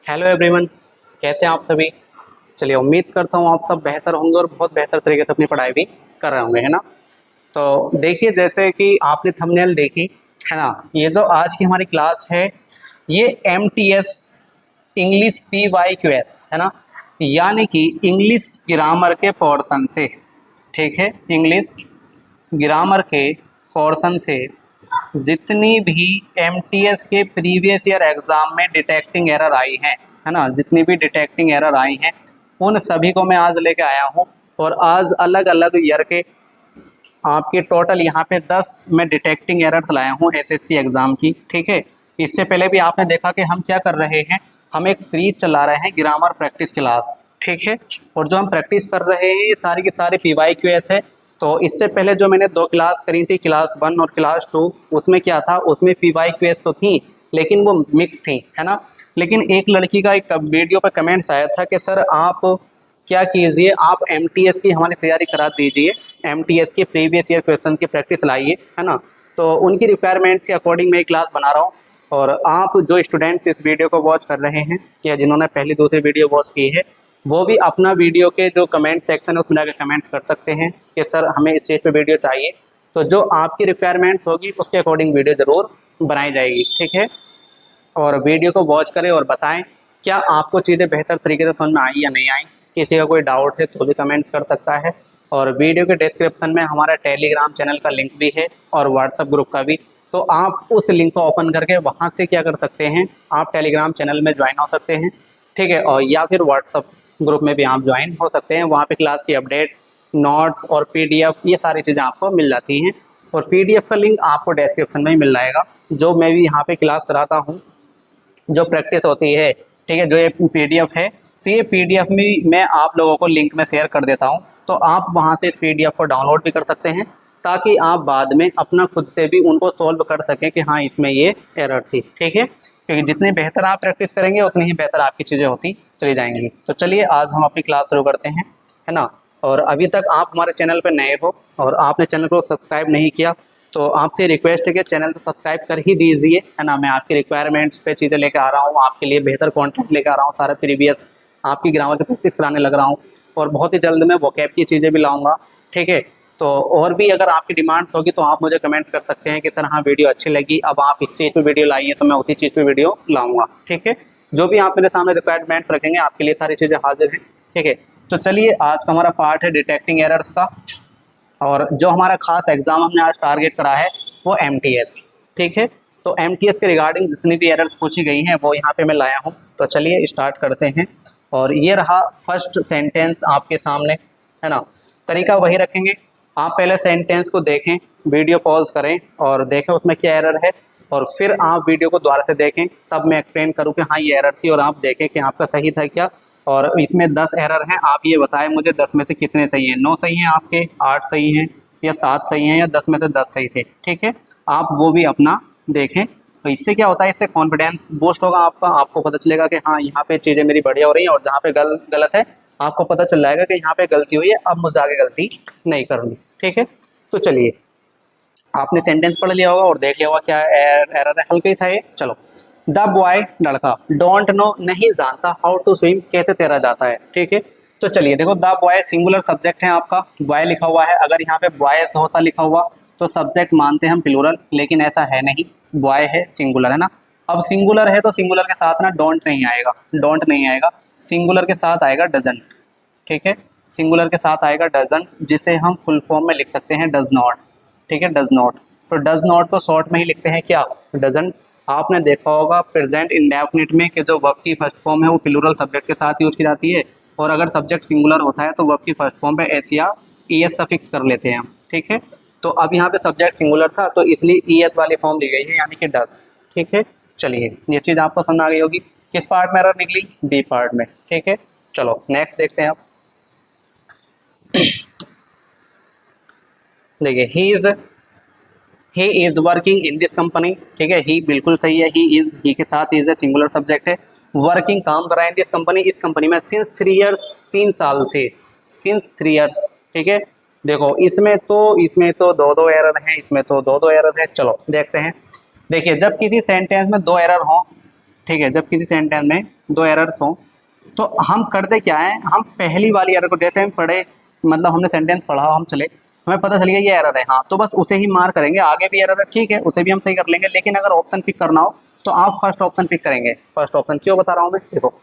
Hello everyone, कैसे हैं आप सभी। चलिए, उम्मीद करता हूँ आप सब बेहतर होंगे और बहुत बेहतर तरीके से अपनी पढ़ाई भी कर रहे होंगे, है ना। तो देखिए, जैसे कि आपने थंबनेल देखी है ना, ये जो आज की हमारी क्लास है ये MTS इंग्लिश PYQS है ना, यानी कि इंग्लिश ग्रामर के पोर्शन से। ठीक है, इंग्लिश ग्रामर के पोर्शन से जितनी भी MTS के प्रीवियस ईयर एग्ज़ाम में डिटेक्टिंग एरर आई हैं, है ना, जितनी भी डिटेक्टिंग एरर आई हैं उन सभी को मैं आज लेके आया हूँ। और आज अलग अलग ईयर के आपके टोटल यहाँ पे 10 मैं डिटेक्टिंग एरर्स लाया हूँ SSC एग्ज़ाम की। ठीक है, इससे पहले भी आपने देखा कि हम क्या कर रहे हैं, हम एक सीरीज चला रहे हैं ग्रामर प्रैक्टिस क्लास। ठीक है, और जो हम प्रैक्टिस कर रहे हैं ये सारी की सारी PYQS है। तो इससे पहले जो मैंने 2 क्लास करी थी, क्लास 1 और क्लास 2, उसमें क्या था, उसमें PYQS तो थी लेकिन वो मिक्स थी, है ना। लेकिन एक लड़की का एक वीडियो पर कमेंट्स आया था कि सर आप क्या कीजिए, आप MTS की हमारी तैयारी करा दीजिए, MTS के प्रीवियस ईयर क्वेश्चन की प्रैक्टिस लाइए, है ना। तो उनकी रिक्वायरमेंट्स के अकॉर्डिंग मैं क्लास बना रहा हूँ। और आप जो स्टूडेंट्स इस वीडियो को वॉच कर रहे हैं या जिन्होंने पहली दूसरी वीडियो वॉच की है, वो भी अपना वीडियो के जो कमेंट सेक्शन है उसमें जाकर कमेंट्स कर सकते हैं कि सर हमें इस चीज़ पे वीडियो चाहिए। तो जो आपकी रिक्वायरमेंट्स होगी उसके अकॉर्डिंग वीडियो ज़रूर बनाई जाएगी। ठीक है, और वीडियो को वॉच करें और बताएं क्या आपको चीज़ें बेहतर तरीके से समझ में आई या नहीं आई। किसी का कोई डाउट है तो भी कमेंट्स कर सकता है। और वीडियो के डिस्क्रिप्शन में हमारा टेलीग्राम चैनल का लिंक भी है और व्हाट्सएप ग्रुप का भी। तो आप उस लिंक को ओपन करके वहाँ से क्या कर सकते हैं, आप टेलीग्राम चैनल में ज्वाइन हो सकते हैं। ठीक है, और या फिर व्हाट्सएप ग्रुप में भी आप ज्वाइन हो सकते हैं। वहाँ पे क्लास की अपडेट, नोट्स और PDF ये सारी चीज़ें आपको मिल जाती हैं। और PDF का लिंक आपको डिस्क्रिप्शन में ही मिल जाएगा। जो मैं भी यहाँ पे क्लास कराता हूँ, जो प्रैक्टिस होती है, ठीक है, जो ये PDF है, तो ये PDF में मैं आप लोगों को लिंक में शेयर कर देता हूँ। तो आप वहाँ से इस PDF को डाउनलोड भी कर सकते हैं ताकि आप बाद में अपना खुद से भी उनको सॉल्व कर सकें कि हाँ इसमें ये एरर थी। ठीक है, क्योंकि जितनी बेहतर आप प्रैक्टिस करेंगे उतनी ही बेहतर आपकी चीज़ें होती चली जाएंगी। तो चलिए आज हम अपनी क्लास शुरू करते हैं, है ना। और अभी तक आप हमारे चैनल पर नए हो और आपने चैनल को सब्सक्राइब नहीं किया तो आपसे रिक्वेस्ट है कि चैनल को सब्सक्राइब कर ही दीजिए, है ना। मैं आपकी रिक्वायरमेंट्स पे चीज़ें लेकर आ रहा हूँ, आपके लिए बेहतर कंटेंट लेकर आ रहा हूँ, सारा प्रीवियस आपकी ग्रामर की प्रैक्टिस कराने लग रहा हूँ। और बहुत ही जल्द मैं वोकैब की चीज़ें भी लाऊंगा। ठीक है, तो और भी अगर आपकी डिमांड्स होगी तो आप मुझे कमेंट्स कर सकते हैं कि सर हाँ वीडियो अच्छी लगी, अब आप इस चीज़ पर वीडियो लाइए, तो मैं उसी चीज़ पर वीडियो लाऊंगा। ठीक है, जो भी आप मेरे सामने रिक्वायरमेंट्स रखेंगे आपके लिए सारी चीज़ें हाजिर हैं। ठीक है, तो चलिए आज का हमारा पार्ट है डिटेक्टिंग एरर्स का। और जो हमारा खास एग्जाम हमने आज टारगेट करा है वो MTS। ठीक है, तो MTS के रिगार्डिंग जितनी भी एरर्स पूछी गई हैं वो यहाँ पे मैं लाया हूँ। तो चलिए स्टार्ट करते हैं। और ये रहा फर्स्ट सेंटेंस आपके सामने, है ना। तरीका वही रखेंगे, आप पहले सेंटेंस को देखें, वीडियो पॉज करें और देखें उसमें क्या एरर है, और फिर आप वीडियो को दोबारा से देखें, तब मैं एक्सप्लेन करूँ कि हाँ ये एरर थी, और आप देखें कि आपका सही था क्या। और इसमें 10 एरर हैं, आप ये बताएं मुझे 10 में से कितने सही हैं। 9 सही हैं आपके, 8 सही हैं, या 7 सही हैं, या 10 में से 10 सही थे। ठीक है, आप वो भी अपना देखें। तो इससे क्या होता है, इससे कॉन्फिडेंस बूस्ट होगा आपका, आपको पता चलेगा कि हाँ यहाँ पे चीज़ें मेरी बढ़िया हो रही हैं, और जहाँ पे गलत है आपको पता चल जाएगा कि यहाँ पे गलती हुई है, अब मुझे आगे गलती नहीं करनी। ठीक है, तो चलिए आपने सेंटेंस पढ़ लिया होगा और देख लिया होगा क्या एरर है, हल्का ही था ये। चलो, द बॉय लड़का डोंट नो नहीं जानता हाउ टू स्विम कैसे तैरा जाता है। ठीक है, तो चलिए देखो, द बॉय सिंगुलर सब्जेक्ट है आपका, बॉय लिखा हुआ है। अगर यहाँ पे बॉयज होता लिखा हुआ तो सब्जेक्ट मानते हम प्लूरल, लेकिन ऐसा है नहीं, बॉय है सिंगुलर, है ना। अब सिंगुलर है तो सिंगुलर के साथ ना डोंट नहीं आएगा, डोंट नहीं आएगा, सिंगुलर के साथ आएगा डजंट। ठीक है, सिंगुलर के साथ आएगा डजंट, जिसे हम फुल फॉर्म में लिख सकते हैं डज नॉट। ठीक है, डज नॉट, तो डज नॉट को शॉर्ट में ही लिखते हैं क्या, डजंट। आपने देखा होगा प्रेजेंट इंडेफिनिट में कि जो वर्ब की फर्स्ट फॉर्म है वो प्लूरल सब्जेक्ट के साथ यूज की जाती है, और अगर सब्जेक्ट सिंगुलर होता है तो वर्ब की फर्स्ट फॉर्म पे एस या ES सफिक्स कर लेते हैं हम। ठीक है, तो अब यहाँ पे सब्जेक्ट सिंगुलर था तो इसलिए ES वाली फॉर्म दी गई है, यानी कि डज। ठीक है, चलिए ये चीज़ आपको समझ आ गई होगी। किस पार्ट में एरर निकली, बी पार्ट में। ठीक है, चलो नेक्स्ट देखते हैं आप। देखिए, he is working in this company. ठीक है, ही बिल्कुल सही है, ही के साथ इज है, सिंगुलर सब्जेक्ट है। वर्किंग काम कर रहा है इन दिस कंपनी, इस कंपनी में सिंस 3 ईयर्स 3 साल से, सिंस 3 ईयर्स। ठीक है, देखो इसमें तो दो एरर हैं, इसमें तो दो एरर है। चलो देखते हैं। देखिए, जब किसी सेंटेंस में 2 एरर हों ठीक है, जब किसी सेंटेंस में दो एरर्स हों तो हम करते क्या है, हम पहली वाली एरर को, जैसे हम पढ़े, मतलब हमने सेंटेंस पढ़ा, हम चले, हमें पता चल गया ये एरर है, हाँ तो बस उसे ही मार करेंगे, आगे भी एरर है ठीक है उसे भी हम सही कर लेंगे, लेकिन अगर ऑप्शन पिक करना हो तो आप फर्स्ट ऑप्शन पिक करेंगे। फर्स्ट ऑप्शन क्यों बता रहा हूँ मैं, देखो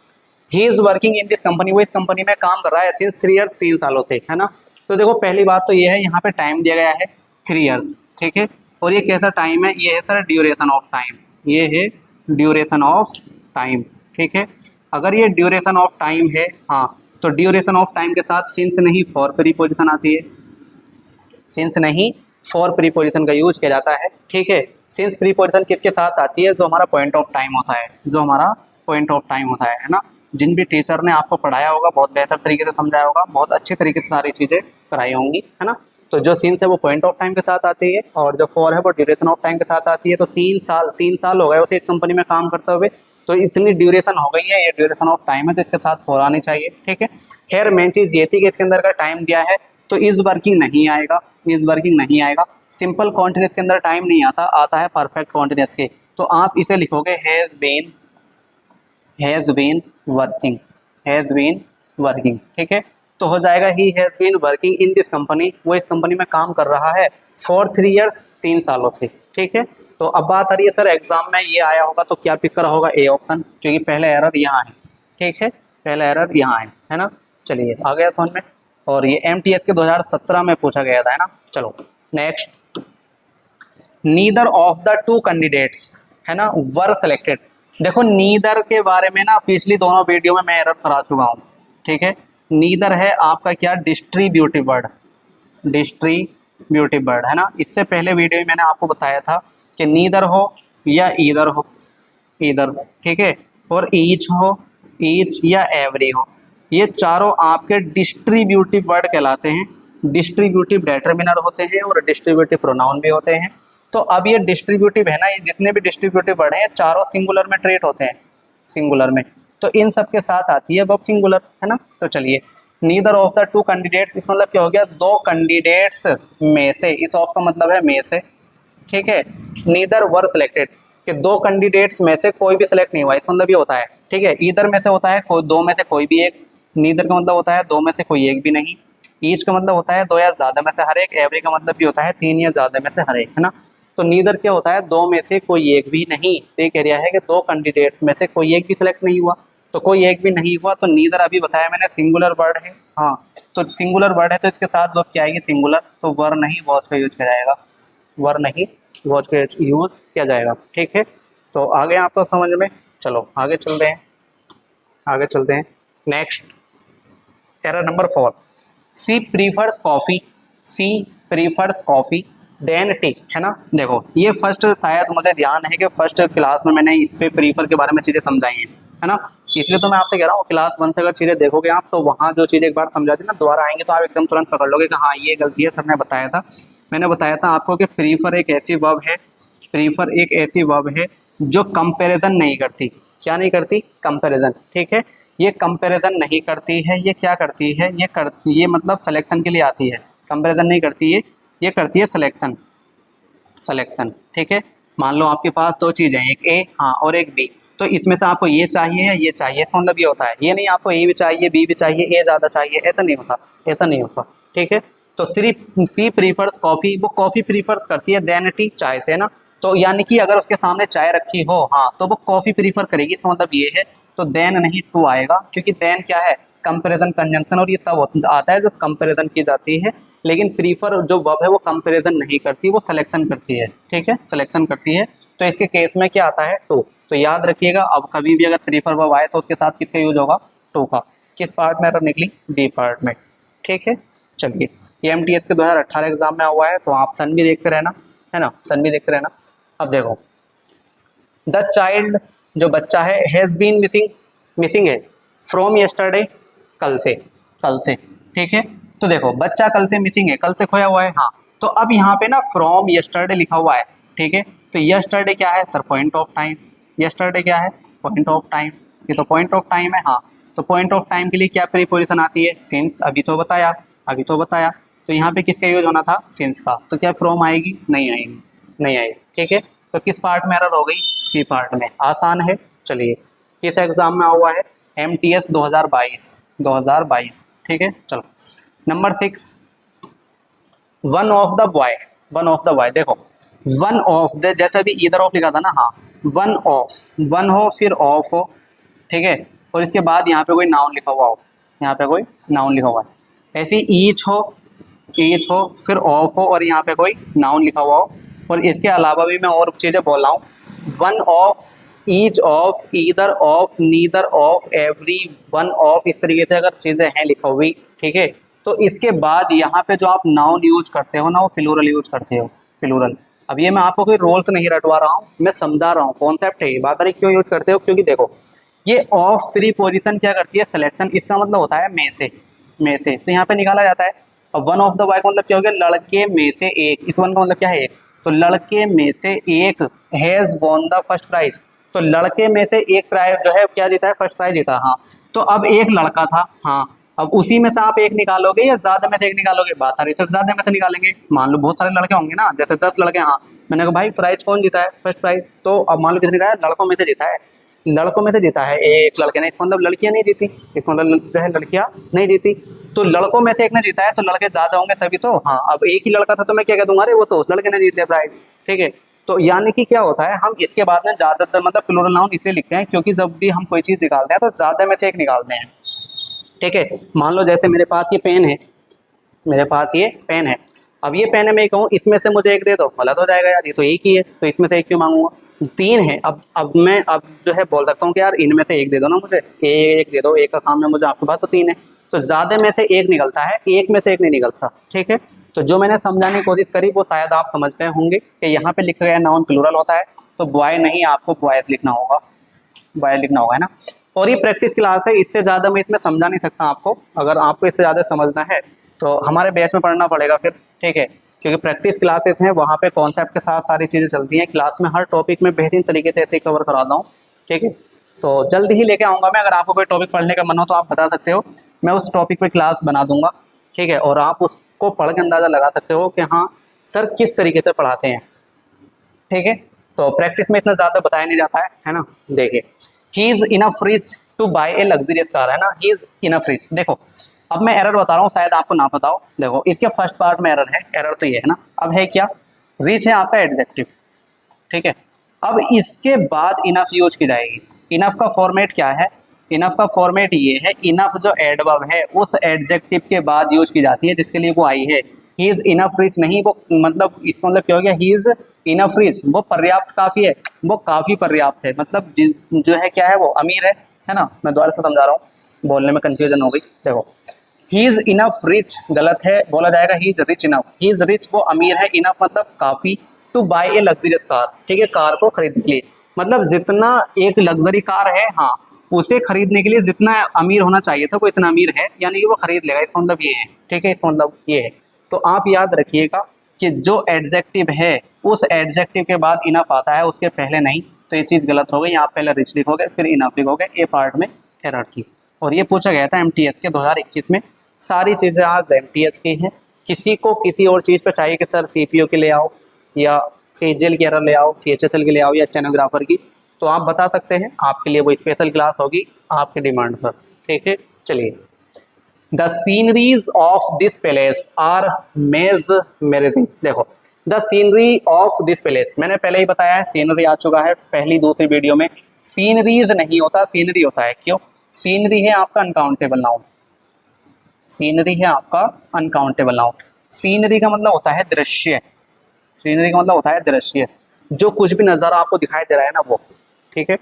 he is working in this company, वो इस कंपनी में काम कर रहा है सिंस 3 ईयर्स, 3 सालों से, है ना। तो देखो पहली बात तो ये है, यहाँ पे टाइम दिया गया है 3 ईयर्स, ठीक है, और ये कैसा टाइम है, ये है सर ड्यूरेशन ऑफ टाइम, ये है ड्यूरेशन ऑफ टाइम, ठीक है। अगर ये ड्यूरेशन ऑफ टाइम है, हाँ तो ड्यूरेशन ऑफ टाइम के साथ सिंस नहीं फॉर प्रीपोजिशन आती है, सिंस नहीं फॉर प्रीपोजिशन का यूज किया जाता है, ठीक है। सिंस प्रीपोजिशन किसके साथ आती है, जो हमारा पॉइंट ऑफ टाइम होता है, जो हमारा पॉइंट ऑफ टाइम होता है ना। जिन भी टीचर ने आपको पढ़ाया होगा बहुत बेहतर तरीके से समझाया होगा, बहुत अच्छे तरीके से सारी चीज़ें कराई होंगी, है ना। तो जो सिंस है वो पॉइंट ऑफ टाइम के साथ आती है, और जो फॉर है वो ड्यूरेशन ऑफ टाइम के साथ आती है। तो 3 साल हो गए उसे इस कंपनी में काम करते हुए, तो इतनी ड्यूरेशन हो गई है, ये ड्यूरेशन ऑफ टाइम है, तो इसके साथ फॉर आनी चाहिए, ठीक है। खैर मेन चीज़ ये थी कि इसके अंदर का टाइम दिया है तो इज वर्किंग नहीं आएगा, इज वर्किंग नहीं आएगा, सिंपल कॉन्टिन्यूस के अंदर टाइम नहीं आता, आता है परफेक्ट कॉन्टिन्यूस के। तो आप इसे लिखोगे has been working, has been working, ठीक है। तो हो जाएगा he has been working in this company, वो इस कंपनी में काम कर रहा है फॉर 3 ईयर्स, 3 सालों से, ठीक है। तो अब बात आ रही है सर एग्जाम में ये आया होगा तो क्या पिक करा होगा, ए ऑप्शन, क्योंकि पहला एरर यहाँ है, ठीक है, पहला एरर यहाँ है ना। चलिए आ गया समझ में, और ये MTS के 2017 में पूछा गया था, है ना। चलो next, neither of the two candidates, है ना, वर सेलेक्टेड। देखो नीदर के बारे में ना पिछली दोनों वीडियो में मैं एरर करा चुका हूँ, ठीक है। नीदर है आपका क्या, डिस्ट्रीब्यूटिव वर्ड, डिस्ट्रीब्यूटिव वर्ड, है ना। इससे पहले वीडियो में मैंने आपको बताया था कि नीदर हो या ईदर हो, ईदर, ठीक है, और ईच हो, ईच या एवरी हो, ये चारों आपके डिस्ट्रीब्यूटिव वर्ड कहलाते हैं। डिस्ट्रीब्यूटिव डेटरमिनर होते हैं और डिस्ट्रीब्यूटिव प्रोनाउन भी होते हैं। तो अब ये डिस्ट्रीब्यूटिव है ना, ये जितने भी डिस्ट्रीब्यूटिव वर्ड हैं चारों सिंगुलर में ट्रीट होते हैं, सिंगुलर में, तो इन सब के साथ आती है वर्ब सिंगुलर, है ना। तो चलिए neither of the two candidates, इस मतलब क्या हो गया, दो कैंडिडेट्स में से, इस ऑफ का मतलब है में से, ठीक है। नीदर वर सिलेक्टेड, कि दो कैंडिडेट्स में से कोई भी सिलेक्ट नहीं हुआ, इस मतलब ये होता है, ठीक है। ईदर में से होता है कोई, दो में से कोई भी एक, नीदर का मतलब होता है दो में से कोई एक भी नहीं, ईच का मतलब होता है दो या ज़्यादा में से हर एक, एवरी का मतलब भी होता है 3 या ज़्यादा में से हर एक, है ना। तो नीदर क्या होता है, दो में से कोई एक भी नहीं, तो ये कह रहा है कि दो कैंडिडेट्स में से कोई एक भी सिलेक्ट नहीं हुआ, तो कोई एक भी नहीं हुआ, तो नीदर अभी बताया मैंने सिंगुलर वर्ड है, हाँ तो सिंगुलर वर्ड है तो इसके साथ वर्ब क्या आएगी, सिंगुलर, तो वर नहीं वॉज का यूज किया जाएगा, वर नहीं वॉज का यूज किया जाएगा, ठीक है। तो आगे आपको समझ में, चलो आगे चलते हैं, आगे चलते हैं। नेक्स्ट एरर नंबर 4, सी प्रीफर्स कॉफ़ी, सी प्रीफर्स कॉफ़ी देन टी, है ना। देखो ये फर्स्ट, शायद मुझे ध्यान है कि फर्स्ट क्लास में मैंने इस पे प्रीफर के बारे में चीज़ें समझाई हैं, है ना। इसलिए तो मैं आपसे कह रहा हूँ क्लास 1 से अगर चीज़ें देखोगे आप तो वहाँ जो चीज़ें एक बार समझा दी ना, दोबारा आएंगे तो आप एकदम तुरंत पकड़ लोगे कि हाँ ये गलती है, सर ने बताया था, मैंने बताया था आपको कि प्रीफर एक ऐसी वर्ब है, प्रीफर एक ऐसी वर्ब है जो कंपैरिजन नहीं करती, क्या नहीं करती, कंपैरिजन, ठीक है। ये कंपैरिजन नहीं करती है, ये क्या करती है, ये मतलब सिलेक्शन के लिए आती है, कंपैरिजन नहीं करती है, ये करती है सिलेक्शन, सिलेक्शन, ठीक है। मान लो आपके पास दो चीज़ें हैं, एक ए हाँ और एक बी, तो इसमें से आपको ये चाहिए या ये चाहिए, इसका मतलब ये होता है, ये नहीं आपको ए भी चाहिए बी भी चाहिए, ए ज़्यादा चाहिए, ऐसा नहीं होता, ऐसा नहीं होता, ठीक है। तो सिर्फ सी प्रीफर्स कॉफ़ी, वो कॉफ़ी प्रीफर्स करती है देन टी, चाय से, ना। तो यानी कि अगर उसके सामने चाय रखी हो हाँ तो वो कॉफ़ी प्रीफर करेगी, इसका मतलब ये है, तो देन नहीं टू आएगा, क्योंकि देन क्या है, कंपैरिजन कंजंक्शन, और ये तब आता है जब कंपैरिजन की जाती है, लेकिन प्रीफर जो वर्ब है वो कंपैरिजन नहीं करती, वो सिलेक्शन करती है, ठीक है, सिलेक्शन करती है। तो इसके केस में क्या आता है, टू, तो याद रखिएगा अब कभी भी अगर प्रीफर वर्ब आए तो उसके साथ किसका यूज होगा, टू का। किस पार्ट में एरर निकली, डी पार्ट में, ठीक है। चलिए ये MTS के 2018 एग्जाम में हुआ है, तो आप सन भी देखते रहना, है ना, सन भी देखते रहना। अब देखो द चाइल्ड, जो बच्चा है, हैज़ बीन मिसिंग, मिसिंग है फ्रॉम यस्टरडे, कल से, कल से, ठीक है। तो देखो बच्चा कल से मिसिंग है, कल से खोया हुआ है, हाँ तो अब यहाँ पे ना फ्रॉम यस्टरडे लिखा हुआ है, ठीक है। तो यस्टरडे क्या है sir, point of time, yesterday क्या है, पॉइंट ऑफ टाइम, ये तो पॉइंट ऑफ टाइम है, हाँ तो पॉइंट ऑफ टाइम के लिए क्या प्रीपोजिशन आती है, सिंस, अभी तो बताया, अभी तो बताया। तो यहाँ पे किसका यूज होना था, सिंस का, तो क्या फ्रॉम आएगी, नहीं आएगी, नहीं आएगी, ठीक है। तो किस पार्ट में एरर हो गई, सी पार्ट में, आसान है, चलिए किस एग्जाम में हुआ है, MTS 2022, ठीक है। चलो number 6, one of the boy, one of the boy, देखो वन ऑफ द, जैसे अभी ईदर ऑफ लिखा था ना, हाँ वन ऑफ, वन हो फिर ऑफ हो, ठीक है, और इसके बाद यहाँ पे कोई नाउन लिखा हुआ हो, यहाँ पे कोई नाउन लिखा हुआ है, ऐसे ईच हो, ईच हो फिर ऑफ हो और यहाँ पे कोई नाउन लिखा हुआ हो, और इसके अलावा भी मैं और चीज़ें बोल रहा हूँ, one of, each of, either of, neither of, every, one of, इस तरीके से अगर चीज़ें हैं लिखा हुई, ठीक है, तो इसके बाद यहाँ पे जो आप नाउन यूज करते हो ना, वो प्लूरल यूज करते हो, प्लूरल। अब ये मैं आपको कोई रोल्स नहीं रटवा रहा हूँ, मैं समझा रहा हूँ, कॉन्सेप्ट है ये, बात रही क्यों यूज करते हो, क्योंकि देखो ये ऑफ प्रीपोजिशन क्या करती है, सिलेक्शन, इसका मतलब होता है में से, में से, तो यहाँ पे निकाला जाता है। अब वन ऑफ द बॉय का मतलब क्या हो गया, लड़के में से एक, इस वन का मतलब क्या है, एक, तो लड़के में से एक has won the first prize, तो लड़के में से एक प्राइज जो है क्या जीता है, फर्स्ट प्राइज जीता है, हाँ। तो अब एक लड़का था, हाँ, अब उसी में से आप एक निकालोगे या ज्यादा में से एक निकालोगे, बात आ रही सर ज्यादा में से निकालेंगे, मान लो बहुत सारे लड़के होंगे ना, जैसे 10 लड़के, हाँ, मैंने कहा भाई प्राइज कौन जीता है, फर्स्ट प्राइज, तो अब मान लो किसने कहा, लड़कों में से जीता है, लड़कों में से जीता है एक लड़के ने, इसका मतलब लड़कियां नहीं जीती, इसका मतलब जो है लड़कियां नहीं जीती, तो लड़कों में से एक ने जीता है, तो लड़के ज्यादा होंगे तभी तो, हाँ, अब एक ही लड़का था तो मैं क्या कह दूंगा, अरे वो तो उस लड़के ने जीत लिया प्राइज, ठीक है। तो यानी कि क्या होता है, हम इसके बाद में ज्यादातर मतलब प्लूरल नाउन इसलिए लिखते हैं क्योंकि जब भी हम कोई चीज निकालते हैं तो ज्यादा में से एक निकालते हैं, ठीक है। मान लो जैसे मेरे पास ये पेन है, मेरे पास ये पेन है, अब ये पेन है, मैं कहूँ इसमें से मुझे एक दे दो, गलत हो जाएगा यार, ये तो एक ही है, तो इसमें से एक क्यों मांगूंगा, 3 है, अब मैं अब जो है बोल सकता हूँ कि यार इनमें से एक दे दो ना मुझे, एक दे दो, एक का काम है मुझे, आपके पास तो 3 है, तो ज्यादा में से एक निकलता है, एक में से एक नहीं निकलता, ठीक है। तो जो मैंने समझाने की कोशिश करी वो शायद आप समझ गए होंगे कि यहाँ पे लिखा गया नाउन प्लूरल होता है, तो बॉय नहीं, आपको बॉयज लिखना होगा, बॉय लिखना होगा, है ना। और ये प्रैक्टिस क्लास है, इससे ज़्यादा मैं इसमें समझा नहीं सकता आपको, अगर आपको इससे ज़्यादा समझना है तो हमारे बैच में पढ़ना पड़ेगा फिर, ठीक है, क्योंकि प्रैक्टिस क्लासेस हैं, वहाँ पे कॉन्सेप्ट के साथ सारी चीज़ें चलती हैं, क्लास में हर टॉपिक में बेहतरीन तरीके से ऐसे ही कवर कराता हूँ, ठीक है। तो जल्दी ही लेके आऊँगा मैं, अगर आपको कोई टॉपिक पढ़ने का मन हो तो आप बता सकते हो, मैं उस टॉपिक पर क्लास बना दूंगा, ठीक है, और आप उसको पढ़ के अंदाज़ा लगा सकते हो कि हाँ सर किस तरीके से पढ़ाते हैं, ठीक है। तो प्रैक्टिस में इतना ज़्यादा बताया नहीं जाता है ना। देखिए he is enough rich to buy a luxurious car, है ना, ही इज़ इनफ रिच। देखो अब मैं एरर बता रहा हूँ, शायद आपको ना पता हो, देखो इसके फर्स्ट पार्ट में एरर है, एरर तो ये है ना, अब है क्या, रिच है आपका एडजेक्टिव, ठीक है। अब इसके बाद इनफ यूज की जाएगी, इनफ का फॉर्मेट क्या है, इनफ का फॉर्मेट ये है, इनफ जो एडवर्ब है उस एडजेक्टिव के बाद यूज की जाती है जिसके लिए वो आई है, ही इज इनफ रिच नहीं, वो मतलब इसका मतलब क्या हो गया, ही इज इनफ रिच, वो पर्याप्त काफी है, वो काफी पर्याप्त है, मतलब जो है क्या है, वो अमीर है ना। मैं दोबारा से समझा रहा हूँ, बोलने में कंफ्यूजन हो गई, देखो ही इज इनफ रिच गलत है, बोला जाएगा he is rich enough, he is rich वो अमीर है, इनफ मतलब काफी, to buy a luxurious car, ठीक है, कार को खरीदने के लिए, मतलब जितना एक लग्जरी कार है, हाँ, उसे खरीदने के लिए जितना अमीर होना चाहिए था वो इतना अमीर है, यानी कि वो खरीद लेगा, इसका मतलब ये है, ठीक है, इसका मतलब ये है। तो आप याद रखिएगा कि जो एडजेक्टिव है उस एडजेक्टिव के बाद इनफ आता है, उसके पहले नहीं, तो ये चीज़ गलत हो गई, आप पहले रिच लिखोगे फिर इनफ लिखोगे, ए पार्ट में एरर थी। और ये पूछा गया था MTS के 2021 में, सारी चीज़ें आज MTS की हैं, किसी को किसी और चीज़ पर चाहिए कि सर CPO के ले आओ या CGL की एरर ले आओ, CHSL की ले आओ या स्टेनोग्राफर की, तो आप बता सकते हैं, आपके लिए वो स्पेशल क्लास होगी आपके डिमांड पर, ठीक है। चलिए the sceneries of this palace are merging, देखो the scenery of this palace, मैंने पहले ही बताया है, सीनरी आ चुका है पहली दूसरी वीडियो में, सीनरीज नहीं होता, सीनरी होता है, क्यों, सीनरी है आपका अनकाउंटेबल नाउन, सीनरी है आपका अनकाउंटेबल नाउन, सीनरी का मतलब होता है दृश्य, सीनरी का मतलब होता है दृश्य, जो कुछ भी नज़ारा आपको दिखाई दे रहा है ना वो, ठीक है।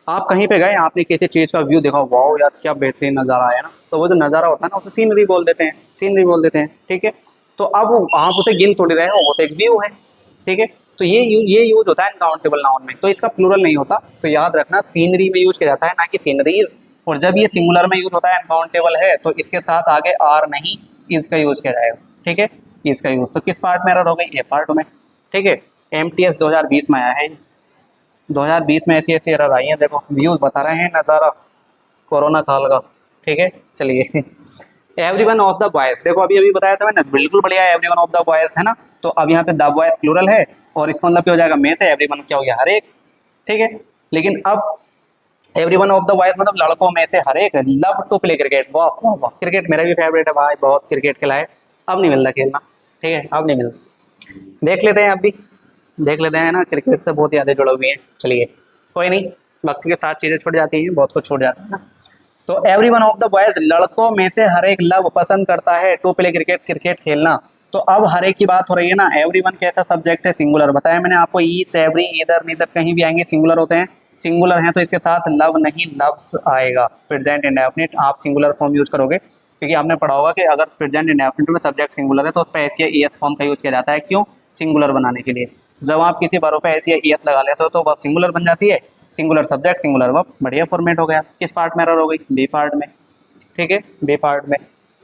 आप कहीं पे गए, आपने किसी चीज़ का व्यू देखा, वाओ यार क्या बेहतरीन नज़ारा आया ना, तो वो जो नज़ारा होता है ना उसे सीनरी बोल देते हैं, सीनरी बोल देते हैं, ठीक है। तो अब आप उसे गिन थोड़ी रहे हो, वो तो एक व्यू है, ठीक है। तो ये यूज होता है अनकाउंटेबल नाउन में, तो इसका प्लूरल नहीं होता, तो याद रखना सीनरी में यूज किया जाता है ना कि सीनरीज, और जब ये सिंगुलर में यूज होता है अनकाउंटेबल है तो इसके साथ आगे आर नहीं इज का यूज किया जाएगा, ठीक है, इज का यूज। तो किस पार्ट में एरर हो गई, ए पार्ट में, ठीक है। MTS 2020 में आया है, 2020 में ऐसी ऐसी एरर आई है, देखो व्यूज बता रहे हैं, नज़ारा कोरोना काल का, ठीक है। चलिए एवरीवन ऑफ द बॉयज, देखो अभी अभी बताया था मैंने, बिल्कुल बढ़िया है, एवरीवन ऑफ द बॉयज, है ना, तो अब यहाँ पे द बॉयज प्लूरल है और इसका मतलब क्या हो जाएगा, में से एवरीवन क्या हो गया, हर एक, ठीक है। लेकिन अब every one of the boys मतलब लड़कों में से हर एक लव टू प्ले क्रिकेट। वाह वाह वाह, क्रिकेट मेरा भी फेवरेट है भाई, बहुत क्रिकेट खिलाए। अब नहीं मिलता खेलना, ठीक है, अब नहीं मिलता। देख लेते हैं, अब भी देख लेते हैं ना, क्रिकेट से बहुत यादें जुड़ी हुई हैं। चलिए कोई नहीं, वक्त के साथ चीज़ें छूट जाती हैं, बहुत कुछ छूट जाता है ना। तो every one of the boys, लड़कों में से हर एक लव पसंद करता है टू प्ले क्रिकेट, क्रिकेट खेलना। तो अब हर एक की बात हो रही है ना, एवरी वन कैसा सब्जेक्ट है, सिंगुलर। बताया मैंने आपको, ईच, एवरी, इधर, नीदर कहीं भी आएंगे सिंगुलर होते हैं। सिंगुलर हैं तो इसके साथ लव नहीं लव्स आएगा, प्रेजेंट इंडेफिनिट आप सिंगुलर फॉर्म यूज करोगे, क्योंकि आपने पढ़ा होगा कि अगर प्रेजेंट इंडेफिनिट में सब्जेक्ट सिंगुलर है तो उस पर एस या ईएस फॉर्म का यूज किया जाता है। क्यों? सिंगुलर बनाने के लिए। जब आप किसी वर्ब पे एस या ईएस लगा लेते हो तो वर्ब सिंगुलर बन जाती है। सिंगुलर सब्जेक्ट, सिंगुलर वर्ब, बढ़िया फॉर्मेट हो गया। किस पार्ट में एरर हो गई? बी पार्ट में, ठीक है, बी पार्ट में,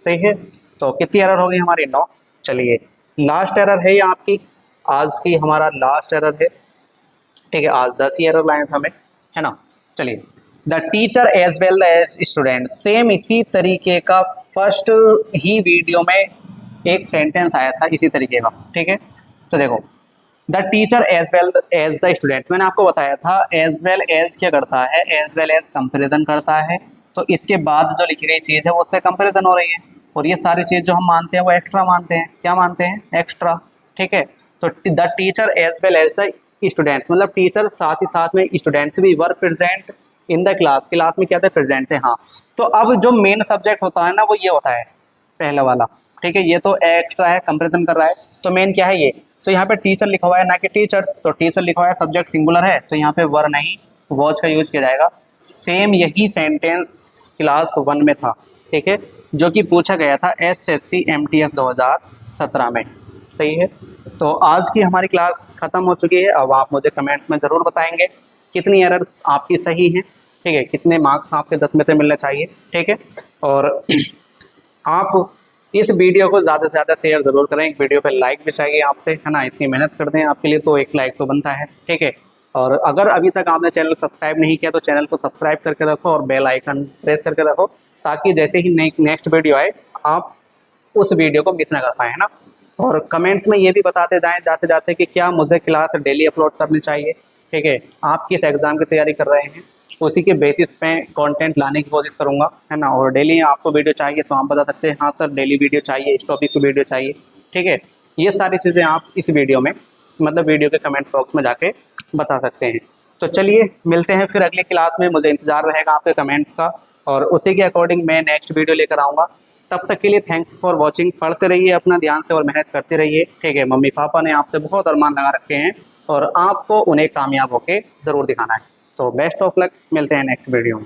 सही है। तो कितनी एरर हो गई हमारी? 9। चलिए लास्ट एरर है ये आपकी, आज की हमारा लास्ट एरर है, ठीक है। आज 10 ही एरर लाए थे हमें, है ना। चलिए, the teacher as well as student, same इसी तरीके का फर्स्ट ही वीडियो में एक सेंटेंस आया था इसी तरीके का, ठीक है। तो देखो, the teacher as well as the students, मैंने आपको बताया था एज वेल एज क्या करता है, एज वेल एज कंपेरिजन करता है। तो इसके बाद जो लिखी गई चीज़ है वो उससे कंपेरिजन हो रही है, और ये सारी चीज़ जो हम मानते हैं वो एक्स्ट्रा मानते हैं। क्या मानते हैं? एक्स्ट्रा, ठीक है। तो the teacher as well as the students, मतलब टीचर साथ ही साथ में स्टूडेंट्स भी were present in the class, class में क्या थे? प्रेजेंट थे, हाँ। तो अब जो मेन सब्जेक्ट होता है ना वो ये होता है पहला वाला, ठीक है। ये तो एक्स्ट्रा है, कंपेरिजन कर रहा है, तो मेन क्या है ये। तो यहाँ पे टीचर लिखा हुआ है ना कि टीचर्स, तो टीचर लिखा हुआ है, सब्जेक्ट सिंगुलर है, तो यहाँ पे वर नहीं वॉज का यूज किया जाएगा। सेम यही सेंटेंस क्लास 1 में था, ठीक है, जो कि पूछा गया था SSC MTS 2017 में, सही है। तो आज की हमारी क्लास खत्म हो चुकी है। अब आप मुझे कमेंट्स में ज़रूर बताएंगे कितनी एरर्स आपकी सही हैं, ठीक है, कितने मार्क्स आपके 10 में से मिलने चाहिए, ठीक है। और आप इस वीडियो को ज़्यादा से ज़्यादा शेयर ज़रूर करें। एक वीडियो पे लाइक भी चाहिए आपसे, है ना, इतनी मेहनत करते हैं आपके लिए तो एक लाइक तो बनता है, ठीक है। और अगर अभी तक आपने चैनल सब्सक्राइब नहीं किया तो चैनल को सब्सक्राइब करके रखो और बेल आइकन प्रेस करके रखो, ताकि जैसे ही नेक्स्ट वीडियो आए आप उस वीडियो को मिस ना कर पाए, है ना। और कमेंट्स में ये भी बताते जाएं जाते जाते कि क्या मुझे क्लास डेली अपलोड करनी चाहिए, ठीक है। आप किस एग्ज़ाम की तैयारी कर रहे हैं, उसी के बेसिस पे कंटेंट लाने की कोशिश करूंगा, है ना। और डेली आपको वीडियो चाहिए तो आप बता सकते हैं, हाँ सर डेली वीडियो चाहिए, इस टॉपिक की वीडियो चाहिए, ठीक है। ये सारी चीज़ें आप इस वीडियो में, मतलब वीडियो के कमेंट्स बॉक्स में जाके बता सकते हैं। तो चलिए मिलते हैं फिर अगली क्लास में, मुझे इंतज़ार रहेगा आपके कमेंट्स का, और उसी के अकॉर्डिंग मैं नेक्स्ट वीडियो लेकर आऊँगा। तब तक के लिए थैंक्स फॉर वॉचिंग। पढ़ते रहिए अपना ध्यान से और मेहनत करते रहिए, ठीक है। मम्मी पापा ने आपसे बहुत अरमान लगा रखे हैं और आपको उन्हें कामयाब होके ज़रूर दिखाना है। तो बेस्ट ऑफ लक, मिलते हैं नेक्स्ट वीडियो में।